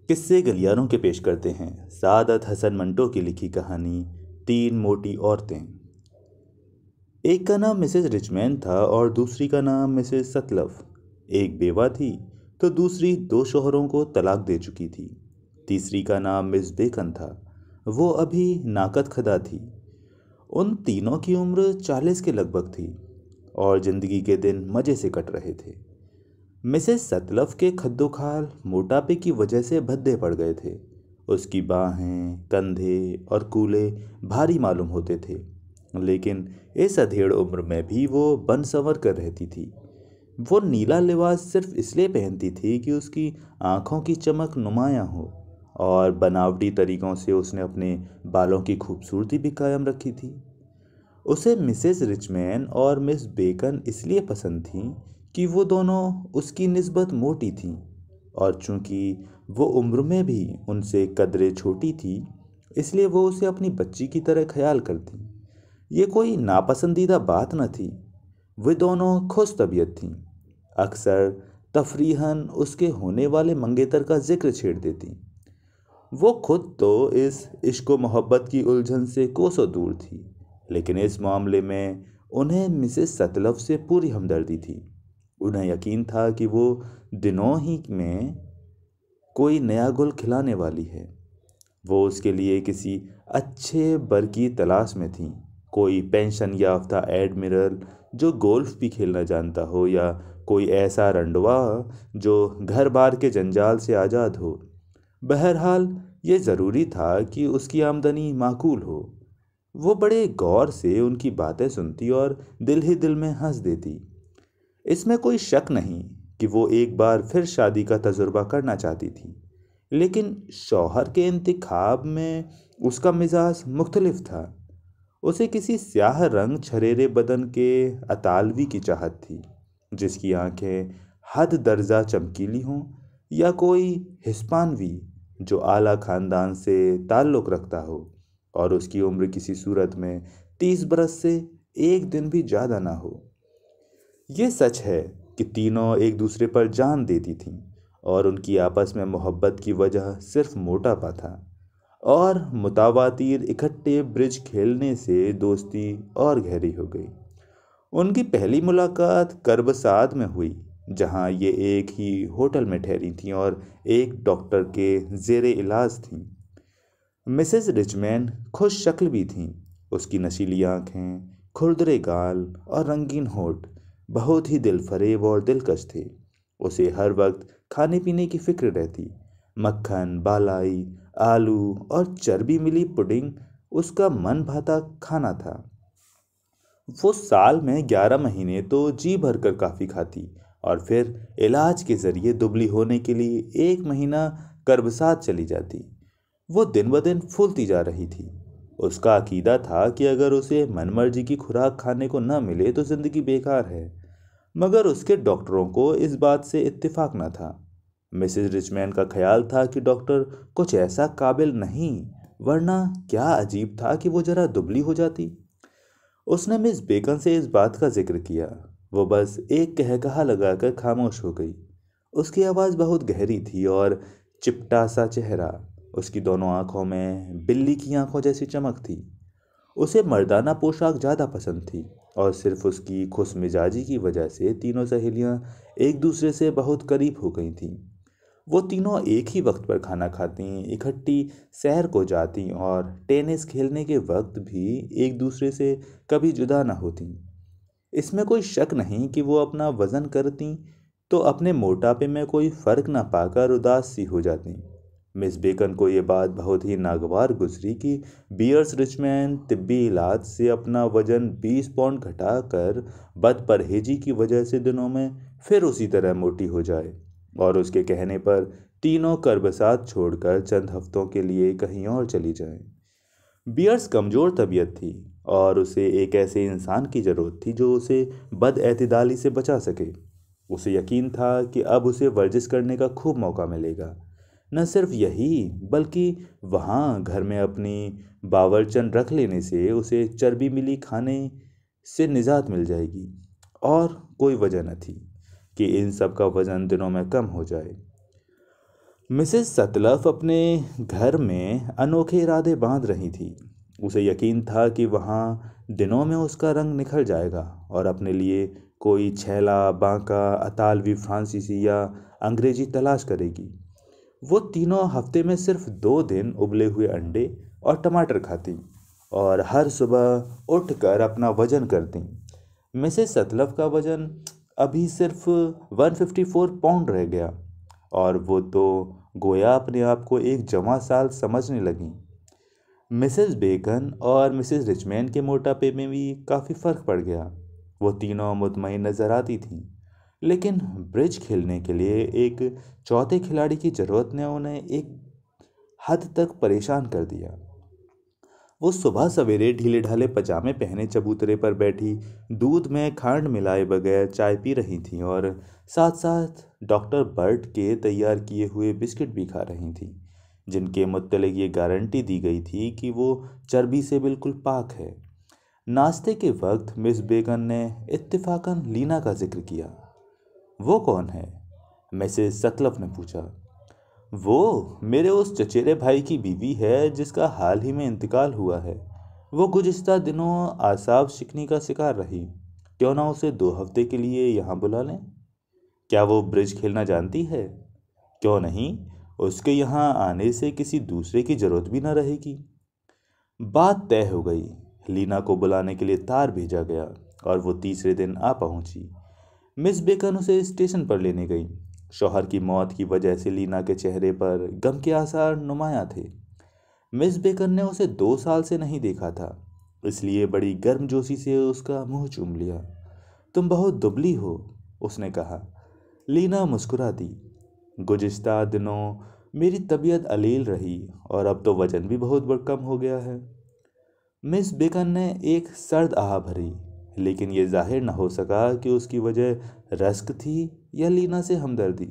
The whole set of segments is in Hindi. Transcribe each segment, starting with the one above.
किस्से गलियारों के पेश करते हैं सादत हसन मंटो की लिखी कहानी तीन मोटी औरतें। एक का नाम मिसेस रिचमैन था और दूसरी का नाम मिसेस सतलव। एक बेवा थी तो दूसरी दो शोहरों को तलाक दे चुकी थी। तीसरी का नाम मिस बेकन था, वो अभी नाकद खदा थी। उन तीनों की उम्र 40 के लगभग थी और जिंदगी के दिन मजे से कट रहे थे। मिसेस सतलव के खद्दोखाल मोटापे की वजह से भद्दे पड़ गए थे। उसकी बाहें, कंधे और कूल्हे भारी मालूम होते थे, लेकिन इस अधेड़ उम्र में भी वो बन संवर कर रहती थी। वो नीला लिबास सिर्फ इसलिए पहनती थी कि उसकी आंखों की चमक नुमायां हो, और बनावटी तरीकों से उसने अपने बालों की खूबसूरती भी कायम रखी थी। उसे मिसेस रिचमैन और मिस बेकन इसलिए पसंद थीं कि वो दोनों उसकी निस्बत मोटी थीं, और चूंकि वो उम्र में भी उनसे कदरे छोटी थी, इसलिए वो उसे अपनी बच्ची की तरह ख्याल करती। ये कोई नापसंदीदा बात न थी। वे दोनों खुश तबीयत थीं। अक्सर तफरीहन उसके होने वाले मंगेतर का जिक्र छेड़ देती। वो खुद तो इस इश्क व मोहब्बत की उलझन से कोसों दूर थी, लेकिन इस मामले में उन्हें मिसेस सतलव से पूरी हमदर्दी थी। उन्हें यकीन था कि वो दिनों ही में कोई नया गुल खिलाने वाली है। वो उसके लिए किसी अच्छे बर की तलाश में थी, कोई पेंशन याफ्ता एडमिरल जो गोल्फ भी खेलना जानता हो, या कोई ऐसा रंडवा जो घर बार के जंजाल से आज़ाद हो। बहरहाल ये ज़रूरी था कि उसकी आमदनी माकूल हो। वो बड़े गौर से उनकी बातें सुनती और दिल ही दिल में हंस देती। इसमें कोई शक नहीं कि वो एक बार फिर शादी का तजुर्बा करना चाहती थी, लेकिन शौहर के इंतखाब में उसका मिजाज मुख्तलिफ था। उसे किसी स्याह रंग छरेरे बदन के अतालवी की चाहत थी, जिसकी आंखें हद दर्जा चमकीली हों, या कोई हिस्पानवी जो आला खानदान से ताल्लुक़ रखता हो और उसकी उम्र किसी सूरत में 30 बरस से एक दिन भी ज़्यादा ना हो। ये सच है कि तीनों एक दूसरे पर जान देती थीं, और उनकी आपस में मोहब्बत की वजह सिर्फ मोटापा था, और मुतावातिर इकट्ठे ब्रिज खेलने से दोस्ती और गहरी हो गई। उनकी पहली मुलाकात करबसाद में हुई, जहां ये एक ही होटल में ठहरी थीं और एक डॉक्टर के जेरे इलाज थीं। मिसेस रिचमैन खुश शक्ल भी थीं। उसकी नशीली आंखें, खुरदरे गाल और रंगीन होठ बहुत ही दिलफरेब और दिलकश थे। उसे हर वक्त खाने पीने की फिक्र रहती। मक्खन, बालाई, आलू और चर्बी मिली पुडिंग उसका मन भाता खाना था। वो साल में 11 महीने तो जी भरकर काफ़ी खाती, और फिर इलाज के जरिए दुबली होने के लिए 1 महीना कर्बसात चली जाती। वो दिन ब दिन फूलती जा रही थी। उसका अकीदा था कि अगर उसे मनमर्जी की खुराक खाने को न मिले तो जिंदगी बेकार है, मगर उसके डॉक्टरों को इस बात से इत्तेफाक न था। मिसेस रिचमैन का ख्याल था कि डॉक्टर कुछ ऐसा काबिल नहीं, वरना क्या अजीब था कि वो जरा दुबली हो जाती। उसने मिस बेकन से इस बात का जिक्र किया। वो बस एक कहकहा लगाकर खामोश हो गई। उसकी आवाज़ बहुत गहरी थी और चिपटा सा चेहरा। उसकी दोनों आंखों में बिल्ली की आंखों जैसी चमक थी। उसे मर्दाना पोशाक ज़्यादा पसंद थी, और सिर्फ उसकी खुश मिजाजी की वजह से तीनों सहेलियां एक दूसरे से बहुत करीब हो गई थीं। वो तीनों एक ही वक्त पर खाना खाती, इकट्ठी सैर को जाती और टेनिस खेलने के वक्त भी एक दूसरे से कभी जुदा न होती। इसमें कोई शक नहीं कि वो अपना वज़न करती तो अपने मोटापे में कोई फ़र्क न पाकर उदास सी हो जाती। मिस बेकन को ये बात बहुत ही नागवार गुजरी कि बियर्स रिचमैन तिब्बी इलाज से अपना वज़न 20 पाउंड घटाकर बदपरहेजी की वजह से दिनों में फिर उसी तरह मोटी हो जाए, और उसके कहने पर तीनों कर्बसात छोड़कर चंद हफ्तों के लिए कहीं और चली जाएं। बियर्स कमज़ोर तबीयत थी, और उसे एक ऐसे इंसान की ज़रूरत थी जो उसे बदएतिदाली से बचा सके। उसे यकीन था कि अब उसे वर्जिश करने का खूब मौका मिलेगा। न सिर्फ यही, बल्कि वहाँ घर में अपनी बावरचन रख लेने से उसे चर्बी मिली खाने से निजात मिल जाएगी। और कोई वजह न थी कि इन सब का वज़न दिनों में कम हो जाए। मिसेस सतलफ अपने घर में अनोखे इरादे बांध रही थी। उसे यकीन था कि वहाँ दिनों में उसका रंग निखर जाएगा और अपने लिए कोई छैला बांका अतालवी फ्रांसीसी या अंग्रेजी तलाश करेगी। वो तीनों हफ्ते में सिर्फ 2 दिन उबले हुए अंडे और टमाटर खाती और हर सुबह उठकर अपना वजन करती। मिसेस सतलफ का वजन अभी सिर्फ 154 पाउंड रह गया और वो तो गोया अपने आप को एक जवां साल समझने लगी। मिसेस बेकन और मिसेस रिचमैन के मोटापे में भी काफ़ी फर्क पड़ गया। वो तीनों मुतमईन नजर आती थीं, लेकिन ब्रिज खेलने के लिए एक चौथे खिलाड़ी की जरूरत ने उन्हें एक हद तक परेशान कर दिया। वो सुबह सवेरे ढीले ढाले पजामे पहने चबूतरे पर बैठी दूध में खांड मिलाए बगैर चाय पी रही थीं और साथ साथ डॉक्टर बर्ट के तैयार किए हुए बिस्किट भी खा रही थीं, जिनके मुत्तलिक ये गारंटी दी गई थी कि वो चर्बी से बिल्कुल पाक है। नाश्ते के वक्त मिस बेकन ने इत्तेफाकन लीना का जिक्र किया। वो कौन है? मिसेस सतलफ ने पूछा। वो मेरे उस चचेरे भाई की बीवी है जिसका हाल ही में इंतकाल हुआ है। वो गुज़िश्ता दिनों आसाब शिकनी का शिकार रही। क्यों ना उसे 2 हफ्ते के लिए यहाँ बुला लें? क्या वो ब्रिज खेलना जानती है? क्यों नहीं, उसके यहाँ आने से किसी दूसरे की जरूरत भी न रहेगी। बात तय हो गई। लीना को बुलाने के लिए तार भेजा गया और वो तीसरे दिन आ पहुंची। मिस बेकन उसे स्टेशन पर लेने गई। शौहर की मौत की वजह से लीना के चेहरे पर गम के आसार नुमायां थे। मिस बेकन ने उसे 2 साल से नहीं देखा था, इसलिए बड़ी गर्मजोशी से उसका मुंह चूम लिया। तुम बहुत दुबली हो, उसने कहा। लीना मुस्कुरा दी। गुज़िश्ता दिनों मेरी तबीयत अलील रही और अब तो वजन भी बहुत कम हो गया है। मिस बेकन ने एक सर्द आह भरी, लेकिन यह जाहिर न हो सका कि उसकी वजह रस्क थी या लीना से हमदर्दी।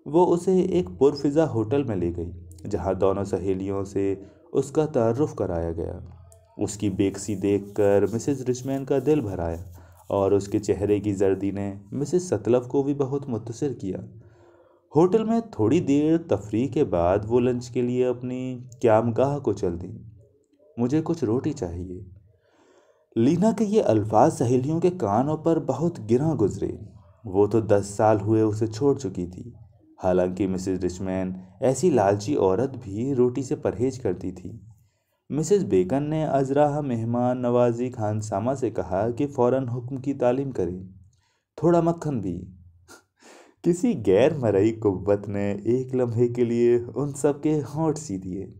वो उसे एक पुरफिज़ा होटल में ले गई जहां दोनों सहेलियों से उसका तारुफ कराया गया। उसकी बेकसी देखकर मिसेस रिचमैन का दिल भर आया और उसके चेहरे की जर्दी ने मिसेस सतलफ को भी बहुत मुतासिर किया। होटल में थोड़ी देर तफरीह के बाद वो लंच के लिए अपनी क्यामगाह को चल दी। मुझे कुछ रोटी चाहिए। लीना के ये अल्फाज सहेलियों के कानों पर बहुत गिरा गुजरे। वो तो 10 साल हुए उसे छोड़ चुकी थी। हालांकि मिसेस रिचमैन ऐसी लालची औरत भी रोटी से परहेज करती थी। मिसेस बेकन ने अजराह मेहमान नवाजी खानसामा से कहा कि फौरन हुक्म की तालीम करें, थोड़ा मक्खन भी। किसी गैर मरई कुव्वत ने एक लम्हे के लिए उन सब के होंठ सी दिए।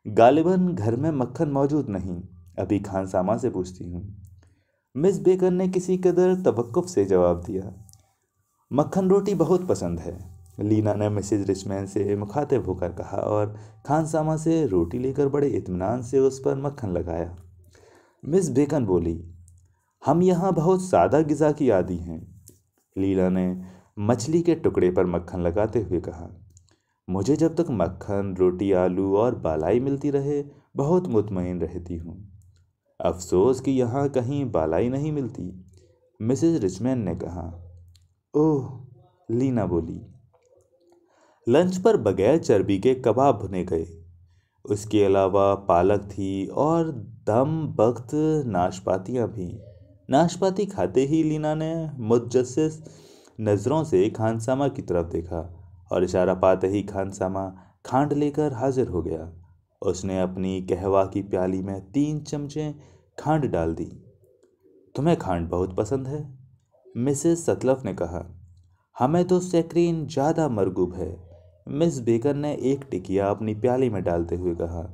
गालिबन घर में मक्खन मौजूद नहीं, अभी खानसामा से पूछती हूँ। मिस बेकन ने किसी कदर तवक्कुफ से जवाब दिया। मक्खन रोटी बहुत पसंद है, लीना ने मिसेज रिचमैन से मुखातिब होकर कहा और खानसामा से रोटी लेकर बड़े इत्मीनान से उस पर मक्खन लगाया। मिस बेकन बोली, हम यहाँ बहुत सादा गिज़ा की आदी हैं। लीला ने मछली के टुकड़े पर मक्खन लगाते हुए कहा। मुझे जब तक मक्खन रोटी आलू और बालाई मिलती रहे बहुत मुतमईन रहती हूँ। अफसोस कि यहाँ कहीं बालाई नहीं मिलती, मिसेज रिचमैन ने कहा। ओह, लीना बोली। लंच पर बगैर चर्बी के कबाब भुने गए। उसके अलावा पालक थी और दम बख्त नाशपातियाँ भी। नाशपाती खाते ही लीना ने मुतजस्सिस नज़रों से खानसामा की तरफ देखा और इशारा पाते ही खानसामा खांड लेकर हाजिर हो गया। उसने अपनी कहवा की प्याली में 3 चमचे खांड डाल दी। तुम्हें खांड बहुत पसंद है, मिसेस सतलफ ने कहा। हमें तो सैक्रीन ज़्यादा मरगूब है, मिस बेकन ने एक टिकिया अपनी प्याली में डालते हुए कहा।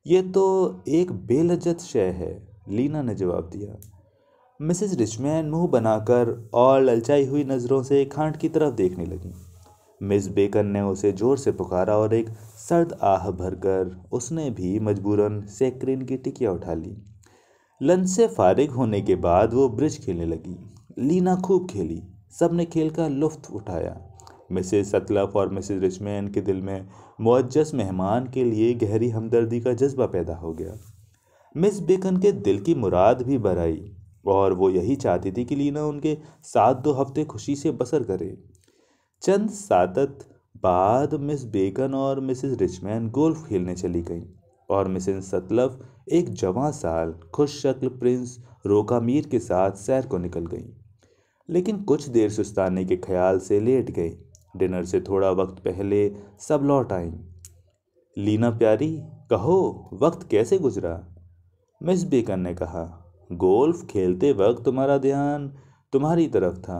यह तो एक बेलज्जत शय है, लीना ने जवाब दिया। मिसेस रिचमैन मुंह बनाकर और ललचाई हुई नज़रों से खांड की तरफ देखने लगी। मिस बेकन ने उसे जोर से पुकारा और एक सर्द आह भरकर उसने भी मजबूरन सैक्रीन की टिकिया उठा ली। लंच से फारिग होने के बाद वो ब्रिज खेलने लगी। लीना खूब खेली, सबने खेल का लुत्फ उठाया। मिसेस सतलफ और मिसेस रिचमैन के दिल में मुअज्जस मेहमान के लिए गहरी हमदर्दी का जज्बा पैदा हो गया। मिस बेकन के दिल की मुराद भी भर आई और वो यही चाहती थी कि लीना उनके साथ 2 हफ्ते खुशी से बसर करे। चंद सातत बाद मिस बेकन और मिसेस रिचमैन गोल्फ खेलने चली गईं और मिसेस सतलव एक जवां साल खुश शक्ल प्रिंस रोकामीर के साथ सैर को निकल गईं। लेकिन कुछ देर सुस्ताने के ख्याल से लेट गई। डिनर से थोड़ा वक्त पहले सब लौट आईं। लीना प्यारी, कहो वक्त कैसे गुजरा? मिस बेकन ने कहा। गोल्फ खेलते वक्त तुम्हारा ध्यान तुम्हारी तरफ था।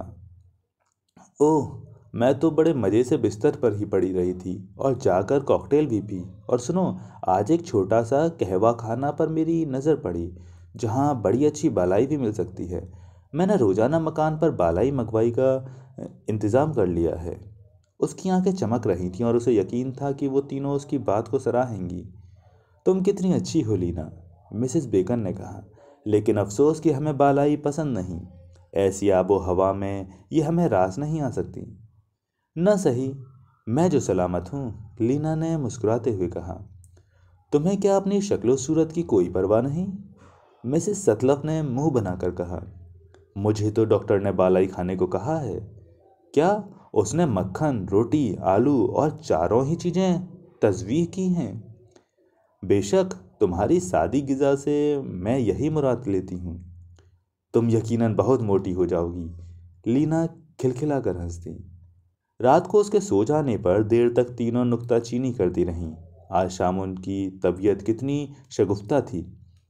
ओह, मैं तो बड़े मज़े से बिस्तर पर ही पड़ी रही थी और जाकर कॉकटेल भी पी। और सुनो, आज एक छोटा सा कहवा खाना पर मेरी नज़र पड़ी जहाँ बड़ी अच्छी बालाई भी मिल सकती है। मैंने रोज़ाना मकान पर बालाई मकवाई का इंतज़ाम कर लिया है। उसकी आंखें चमक रही थीं और उसे यकीन था कि वो तीनों उसकी बात को सराहेंगी। तुम कितनी अच्छी हो लीना, मिसेस बेकन ने कहा, लेकिन अफसोस कि हमें बालाई पसंद नहीं। ऐसी आबो हवा में ये हमें रास नहीं आ सकती। न सही, मैं जो सलामत हूँ, लीना ने मुस्कुराते हुए कहा। तुम्हें क्या अपनी शक्लो सूरत की कोई परवाह नहीं? मिसेस सतलफ ने मुंह बनाकर कहा। मुझे तो डॉक्टर ने बालाई खाने को कहा है। क्या? उसने मक्खन, रोटी, आलू और चारों ही चीज़ें तजवीज़ की हैं। बेशक, तुम्हारी सादी गिज़ा से मैं यही मुराद लेती हूँ। तुम यकीनन बहुत मोटी हो जाओगी, लीना खिलखिला कर हंस दी। रात को उसके सो जाने पर देर तक तीनों नुक्ताचीनी करती रहीं। आज शाम उनकी तबीयत कितनी शगुफ्ता थी,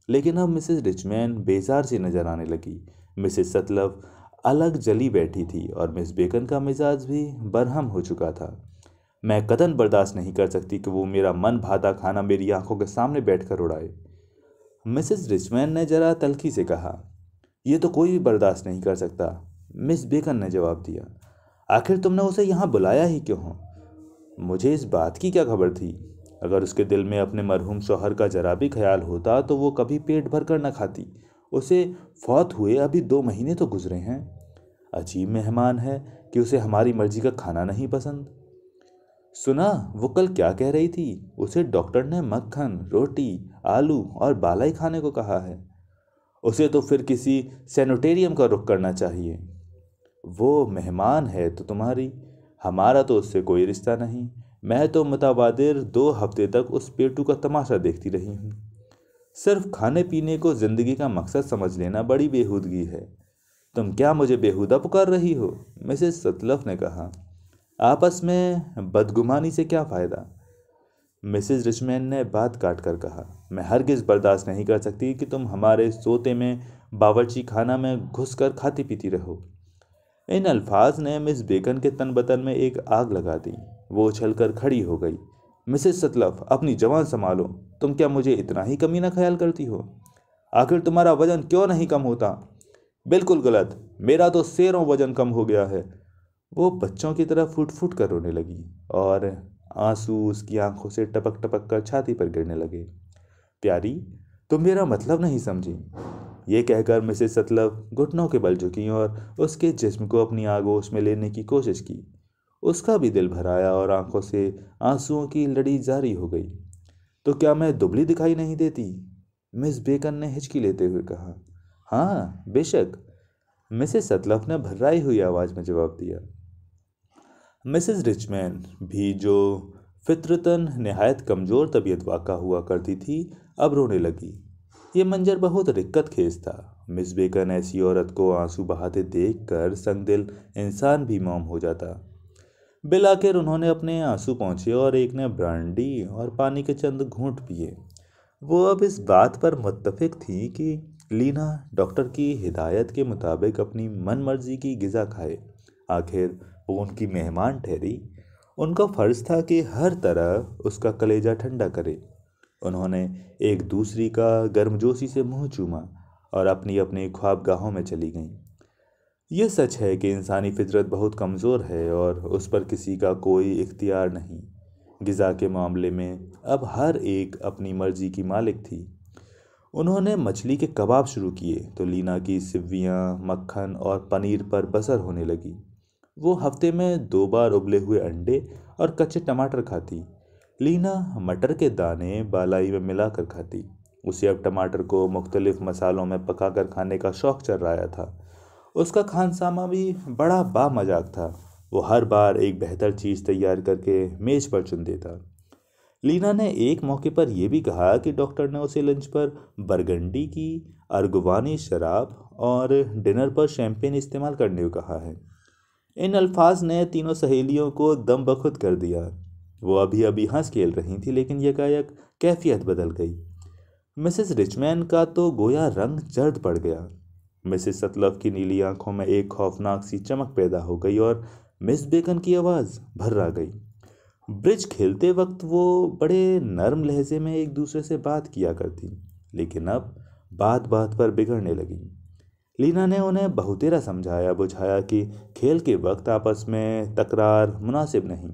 लेकिन अब मिसेस रिचमैन बेजार सी नजर आने लगी। मिसेस सतलव अलग जली बैठी थी और मिस बेकन का मिजाज भी बरहम हो चुका था। मैं कतई बर्दाश्त नहीं कर सकती कि वो मेरा मन भाता खाना मेरी आंखों के सामने बैठकर उड़ाए, मिसेस रिचमैन ने जरा तल्खी से कहा। ये तो कोई भी बर्दाश्त नहीं कर सकता, मिस बेकन ने जवाब दिया। आखिर तुमने उसे यहाँ बुलाया ही क्यों हो? मुझे इस बात की क्या खबर थी? अगर उसके दिल में अपने मरहूम शौहर का जरा भी ख्याल होता तो वो कभी पेट भर कर न खाती। उसे फौत हुए अभी 2 महीने तो गुजरे हैं। अजीब मेहमान है कि उसे हमारी मर्जी का खाना नहीं पसंद। सुना, वो कल क्या कह रही थी? उसे डॉक्टर ने मक्खन, रोटी, आलू और बालाई खाने को कहा है। उसे तो फिर किसी सैनिटेरियम का रुख करना चाहिए। वो मेहमान है तो तुम्हारी, हमारा तो उससे कोई रिश्ता नहीं। मैं तो मुतवादिर 2 हफ्ते तक उस पेटू का तमाशा देखती रही हूँ। सिर्फ खाने पीने को जिंदगी का मकसद समझ लेना बड़ी बेहूदगी है। तुम क्या मुझे बेहुदा पुकार रही हो? मिसेस सतलफ ने कहा। आपस में बदगुमानी से क्या फ़ायदा? मिसेस रिचमैन ने बात काट कर कहा। मैं हरगिज़ बर्दाश्त नहीं कर सकती कि तुम हमारे सोते में बावर्ची खाना में घुसकर खाती पीती रहो। इन अल्फाज ने मिस बेकन के तन बतन में एक आग लगा दी। वो उछलकर खड़ी हो गई। मिसेस सतलफ, अपनी जवान संभालो। तुम क्या मुझे इतना ही कमीना ख्याल करती हो? आखिर तुम्हारा वजन क्यों नहीं कम होता? बिल्कुल गलत, मेरा तो सेरों वजन कम हो गया है। वो बच्चों की तरह फूट फूट कर रोने लगी और आंसू उसकी आंखों से टपक टपक कर छाती पर गिरने लगे। प्यारी, तुम मेरा मतलब नहीं समझी। ये कहकर मिसेस सतलव घुटनों के बल झुकी और उसके जिस्म को अपनी आगोश में लेने की कोशिश की। उसका भी दिल भर आया और आंखों से आंसुओं की लड़ी जारी हो गई। तो क्या मैं दुबली दिखाई नहीं देती? मिस बेकन ने हिचकी लेते हुए कहा। हाँ, बेशक, मिसेस सतलफ ने भर्राई हुई आवाज में जवाब दिया। मिसेस रिचमैन भी, जो फितरतन नहायत कमज़ोर तबीयत वाक़ा हुआ करती थी, अब रोने लगी। ये मंजर बहुत रिक्कत खेज था। मिस बेकन ऐसी औरत को आंसू बहाते देखकर संगदिल इंसान भी मौम हो जाता। बिल आखिर उन्होंने अपने आंसू पहुँचे और एक ने ब्रांडी और पानी के चंद घूंट पिए। वो अब इस बात पर मुत्तफिक थी कि लीना डॉक्टर की हिदायत के मुताबिक अपनी मन मर्जी की ग़िज़ा खाए। आखिर वो उनकी मेहमान ठहरी। उनका फ़र्ज़ था कि हर तरह उसका कलेजा ठंडा करे। उन्होंने एक दूसरी का गर्मजोशी से मुंह चूमा और अपनी अपनी ख्वाबगाहों में चली गईं। यह सच है कि इंसानी फितरत बहुत कमज़ोर है और उस पर किसी का कोई इख्तियार नहीं। ग़िज़ा के मामले में अब हर एक अपनी मर्जी की मालिक थी। उन्होंने मछली के कबाब शुरू किए तो लीना की सिव्वियाँ, मक्खन और पनीर पर बसर होने लगी। वो हफ्ते में 2 बार उबले हुए अंडे और कच्चे टमाटर खाती। लीना मटर के दाने बालाई में मिलाकर खाती। उसे अब टमाटर को मुख्तलिफ मसालों में पकाकर खाने का शौक़ चल रहा था। उसका खानसामा भी बड़ा बामजाक था। वो हर बार एक बेहतर चीज़ तैयार करके मेज पर चुन देता। लीना ने एक मौके पर यह भी कहा कि डॉक्टर ने उसे लंच पर बरगंडी की अर्गवानी शराब और डिनर पर शैंपेन इस्तेमाल करने को कहा है। इन अल्फाज ने तीनों सहेलियों को दम बखुद कर दिया। वो अभी अभी हंस खेल रही थी, लेकिन यकायक कैफियत बदल गई। मिसेस रिचमैन का तो गोया रंग जर्द पड़ गया। मिसेस सतलव की नीली आंखों में एक खौफनाक सी चमक पैदा हो गई और मिस बेकन की आवाज़ भर्रा गई। ब्रिज खेलते वक्त वो बड़े नर्म लहजे में एक दूसरे से बात किया करती, लेकिन अब बात बात पर बिगड़ने लगी। लीना ने उन्हें बहुतेरा समझाया बुझाया कि खेल के वक्त आपस में तकरार मुनासिब नहीं,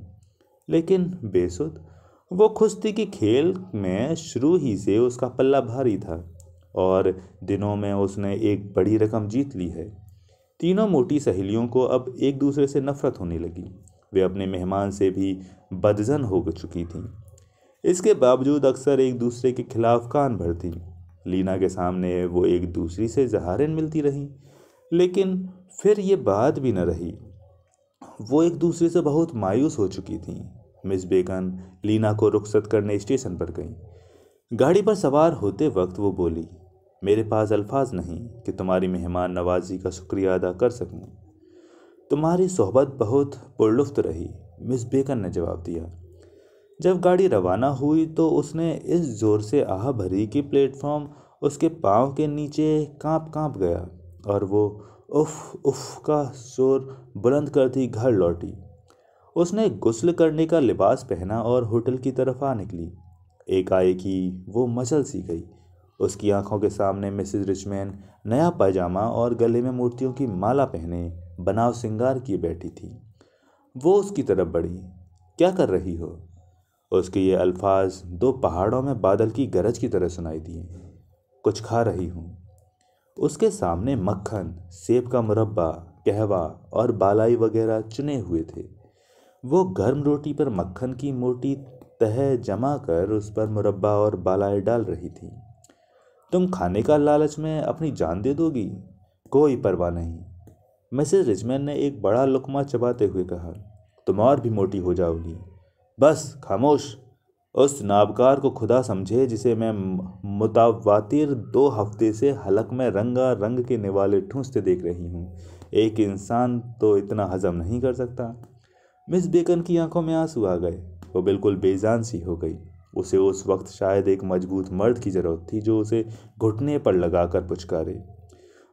लेकिन बेसुध वो खुश थी कि खेल में शुरू ही से उसका पल्ला भारी था और दिनों में उसने एक बड़ी रकम जीत ली है। तीनों मोटी सहेलियों को अब एक दूसरे से नफरत होने लगी। वे अपने मेहमान से भी बदजन हो चुकी थीं। इसके बावजूद अक्सर एक दूसरे के खिलाफ कान भरती। लीना के सामने वो एक दूसरी से ज़हारन मिलती रही, लेकिन फिर ये बात भी न रही। वो एक दूसरे से बहुत मायूस हो चुकी थीं। मिस बेकन लीना को रुखसत करने स्टेशन पर गई। गाड़ी पर सवार होते वक्त वो बोली, मेरे पास अल्फाज नहीं कि तुम्हारी मेहमान नवाजी का शुक्रिया अदा कर सकूं। तुम्हारी सोहबत बहुत पुरलुफ्त रही, मिस बेकन ने जवाब दिया। जब गाड़ी रवाना हुई तो उसने इस जोर से आह भरी कि प्लेटफॉर्म उसके पाँव के नीचे कांप कांप गया और वो उफ उफ का शोर बुलंद करती घर लौटी। उसने गुस्ल करने का लिबास पहना और होटल की तरफ आ निकली। एकाएकी वो मचल सी गई। उसकी आंखों के सामने मिसेस रिचमैन नया पायजामा और गले में मोतियों की माला पहने बनाव सिंगार किए बैठी थी। वो उसकी तरफ बढ़ी। क्या कर रही हो? उसके ये अल्फाज दो पहाड़ों में बादल की गरज की तरह सुनाई दिए। कुछ खा रही हूँ। उसके सामने मक्खन, सेब का मुरब्बा, कहवा और बालाई वगैरह चुने हुए थे। वो गर्म रोटी पर मक्खन की मोटी तह जमा कर उस पर मुरब्बा और बालाई डाल रही थी। तुम खाने का लालच में अपनी जान दे दोगी? कोई परवाह नहीं, मिसेस रिचमैन ने एक बड़ा लुकमा चबाते हुए कहा। तुम और भी मोटी हो जाओगी। बस खामोश। उस नाबकार को खुदा समझे जिसे मैं मुतावातिर 2 हफ्ते से हलक में रंगा रंग के निवाले ठूंसते देख रही हूँ। एक इंसान तो इतना हजम नहीं कर सकता। मिस बेकन की आंखों में आंसू आ गए। वो बिल्कुल बेजान सी हो गई। उसे उस वक्त शायद एक मजबूत मर्द की जरूरत थी जो उसे घुटने पर लगाकर पुचकारे।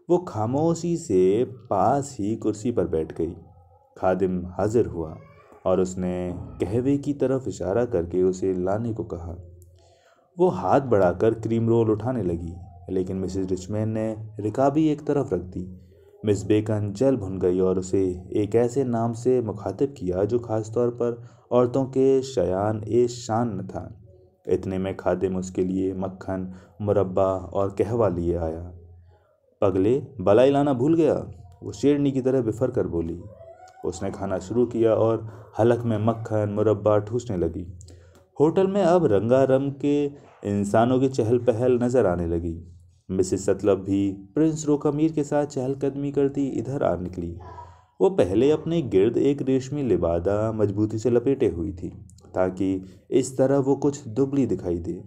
वो खामोशी से पास ही कुर्सी पर बैठ गई। खादिम हाजिर हुआ और उसने कहवे की तरफ इशारा करके उसे लाने को कहा। वो हाथ बढ़ाकर क्रीम रोल उठाने लगी, लेकिन मिसेस रिचमैन ने रिकाबी एक तरफ रख दी। मिस बेकन जल भुन गई और उसे एक ऐसे नाम से मुखातिब किया जो खासतौर पर औरतों के शयान ए शान न था। इतने में खादिम उसके लिए मक्खन, मुरब्बा और कहवा लिए आया। पगले, बलाई लाना भूल गया, वो शेरनी की तरह बिफर कर बोली। उसने खाना शुरू किया और हलक में मक्खन मुरब्बा ठूसने लगी। होटल में अब रंगारंग के इंसानों की चहल पहल नजर आने लगी। मिसेस सतलव भी प्रिंस रोकामीर के साथ चहलकदमी करती इधर आ निकली। वो पहले अपने गिर्द एक रेशमी लिबादा मजबूती से लपेटे हुई थी ताकि इस तरह वो कुछ दुबली दिखाई दे।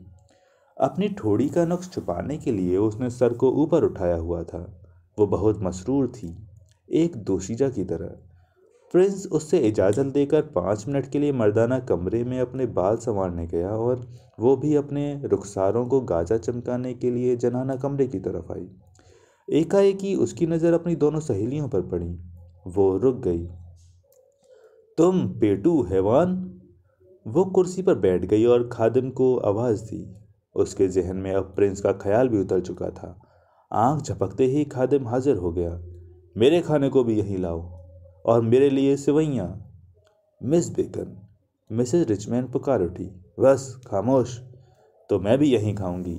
अपनी ठोड़ी का नुक्स छुपाने के लिए उसने सर को ऊपर उठाया हुआ था। वो बहुत मसरूर थी, एक दोशीजा की तरह। प्रिंस उससे इजाज़त देकर 5 मिनट के लिए मर्दाना कमरे में अपने बाल संवारने गया और वो भी अपने रुखसारों को गाजा चमकाने के लिए जनाना कमरे की तरफ आई। एकाएकी उसकी नज़र अपनी दोनों सहेलियों पर पड़ी। वो रुक गई। तुम पेटू हैवान! वो कुर्सी पर बैठ गई और खादिम को आवाज़ दी। उसके जहन में अब प्रिंस का ख्याल भी उतर चुका था। आंख झपकते ही खादिम हाजिर हो गया। मेरे खाने को भी यहीं लाओ और मेरे लिए सेवइयाँ। मिस बेकन, मिसेस रिचमैन पुकार उठी। बस खामोश, तो मैं भी यहीं खाऊंगी।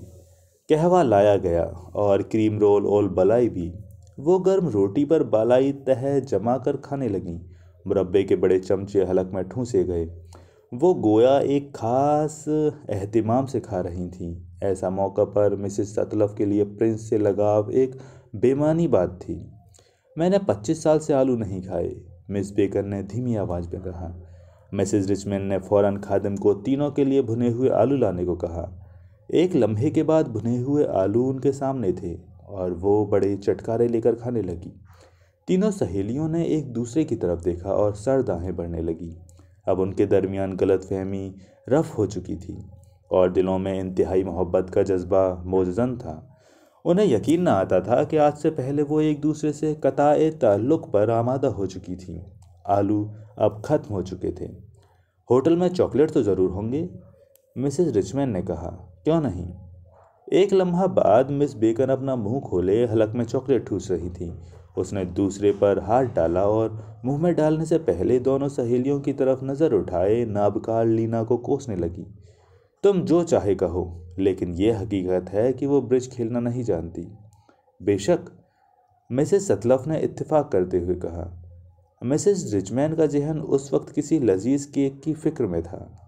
कहवा लाया गया और क्रीम रोल और बलाई भी। वो गर्म रोटी पर बालाई तह जमा कर खाने लगी। मुरब्बे के बड़े चमचे हलक में ठूंसे गए। वो गोया एक खास एहतिमाम से खा रही थी। ऐसा मौका पर मिसेस सतलव के लिए प्रिंस से लगाव एक बेमानी बात थी। मैंने 25 साल से आलू नहीं खाए, मिस बेकर ने धीमी आवाज़ में कहा। मिसेज रिचमैन ने फौरन खादिम को तीनों के लिए भुने हुए आलू लाने को कहा। एक लम्हे के बाद भुने हुए आलू उनके सामने थे और वो बड़े चटकारे लेकर खाने लगी। तीनों सहेलियों ने एक दूसरे की तरफ देखा और सर दाहें बढ़ने लगी। अब उनके दरमियान गलतफहमी रफ हो चुकी थी और दिलों में इंतहाई मोहब्बत का जज्बा मौजूद था। उन्हें यकीन न आता था कि आज से पहले वो एक दूसरे से कताए ताल्लुक़ पर आमादा हो चुकी थी। आलू अब ख़त्म हो चुके थे। होटल में चॉकलेट तो ज़रूर होंगे, मिसेस रिचमैन ने कहा। क्यों नहीं? एक लम्हा बाद मिस बेकन अपना मुंह खोले हलक में चॉकलेट ठूस रही थी। उसने दूसरे पर हाथ डाला और मुंह में डालने से पहले दोनों सहेलियों की तरफ नज़र उठाए नाबकार लीना को कोसने लगी। तुम जो चाहे कहो, लेकिन यह हकीकत है कि वो ब्रिज खेलना नहीं जानती। बेशक, मिसेस सतलफ ने इत्तेफाक करते हुए कहा। मिसेस रिचमैन का जहन उस वक्त किसी लजीज केक की फिक्र में था।